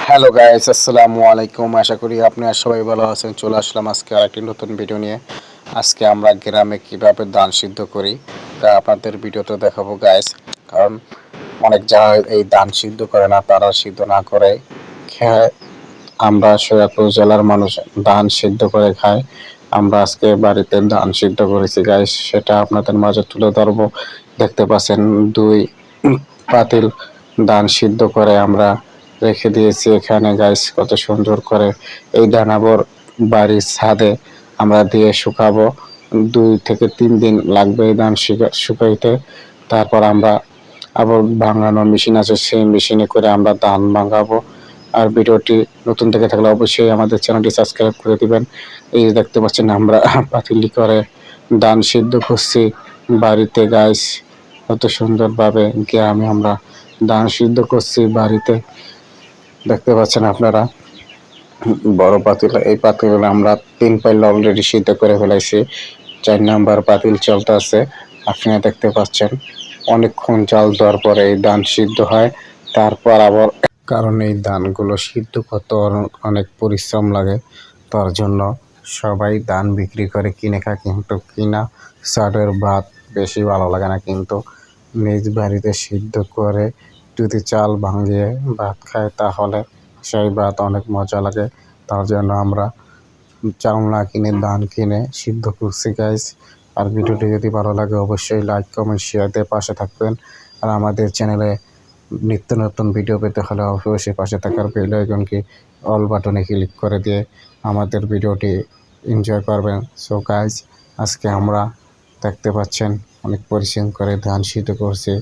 Hello guys, আসসালামু আলাইকুম। আশা করি আপনারা সবাই ভালো আছেন। চলে আসলাম আজকে আরেকটি নতুন ভিডিও নিয়ে। আজকে আমরা গ্রামে কিভাবে ধান সিদ্ধ করি তা আপনাদের ভিডিওতে দেখাবো গাইস। কারণ অনেক জায়গায় এই ধান সিদ্ধ করে না, তারা সিদ্ধ না করে খায়। আমরা সৈয়দপুর জেলার মানুষ ধান সিদ্ধ করে খাই। আমরা আজকে বাড়িতে ধান সিদ্ধ করেছি গাইস, সেটা আপনাদের মাঝে তুলে ধরবো। দেখতে পাচ্ছেন দুই পাতিল ধান সিদ্ধ করে আমরা রেখে দিয়েছি এখানে গাইস। কত সুন্দর করে এই ধান আবার বাড়ির ছাদে আমরা দিয়ে শুকাবো। 2 থেকে 3 দিন লাগবে এই ধান শুকাইতে। তারপর আমরা আবার ভাঙানোর মেশিন আছে, সেই মেশিনে করে আমরা ধান ভাঙাবো। আর ভিডিওটি নতুন থেকে থাকলে অবশ্যই আমাদের চ্যানেলটি সাবস্ক্রাইব করে দিবেন। এই যে দেখতে পাচ্ছেন আমরা পাতিলি করে ধান সিদ্ধ করছি বাড়িতে গাইস। কত সুন্দরভাবে গ্রামে আমরা ধান সিদ্ধ করছি বাড়িতে। দেখতে পাচ্ছেন আপনারা বড় পাতিল, এই পাতিলে আমরা 3 পাইল অলরেডি সিদ্ধ করে ফেলাইছি। 4 নাম্বার পাতিল চলতে আছে, আপনারা দেখতে পাচ্ছেন। অনেকক্ষণ জাল দেওয়ার পরে এই ধান সিদ্ধ হয়। তারপর আবার কারণ এই ধানগুলো সিদ্ধ করতে অনেক পরিশ্রম লাগে, তার জন্য সবাই ধান বিক্রি করে কিনে খায়। কিন্তু কিনা চালের ভাত বেশি ভালো লাগে না, কিন্তু নিজ বাড়িতে সিদ্ধ করে যদি চাল ভাঙিয়ে ভাত খায় তাহলে সেই ভাত অনেক মজা লাগে। তার জন্য আমরা চাল না কিনে ধান কিনে সিদ্ধ করছি গাইস। আর ভিডিওটি যদি ভালো লাগে অবশ্যই লাইক কমেন্ট শেয়ার দিয়ে পাশে থাকবেন। আর আমাদের চ্যানেলে নিত্য নতুন ভিডিও পেতে হলে অবশ্যই পাশে থাকার বেল আইকনকে অল বাটনে ক্লিক করে দিয়ে আমাদের ভিডিওটি এনজয় করবেন। সো গাইস, আজকে আমরা দেখতে পাচ্ছেন অনেক পরিশ্রম করে ধান সিদ্ধ করছি।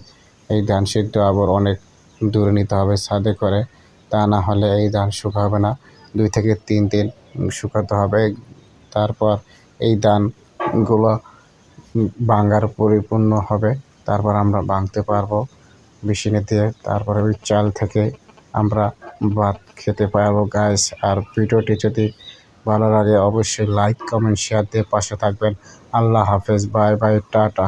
এই ধান সিদ্ধ আবার অনেক দূরে নিতে হবে ছাদে করে, তা না হলে এই ধান শুকাবে না। 2 থেকে 3 দিন শুকাতে হবে। তারপর এই ধানগুলো ভাঙার পরিপূর্ণ হবে, তারপর আমরা ভাঙতে পারবো মেশিনে দিয়ে। তারপরে ওই চাল থেকে আমরা ভাত খেতে পারবো গাইস। আর ভিডিওটি যদি ভালো লাগে অবশ্যই লাইক কমেন্ট শেয়ার দিয়ে পাশে থাকবেন। আল্লাহ হাফেজ, বাই বাই, টাটা।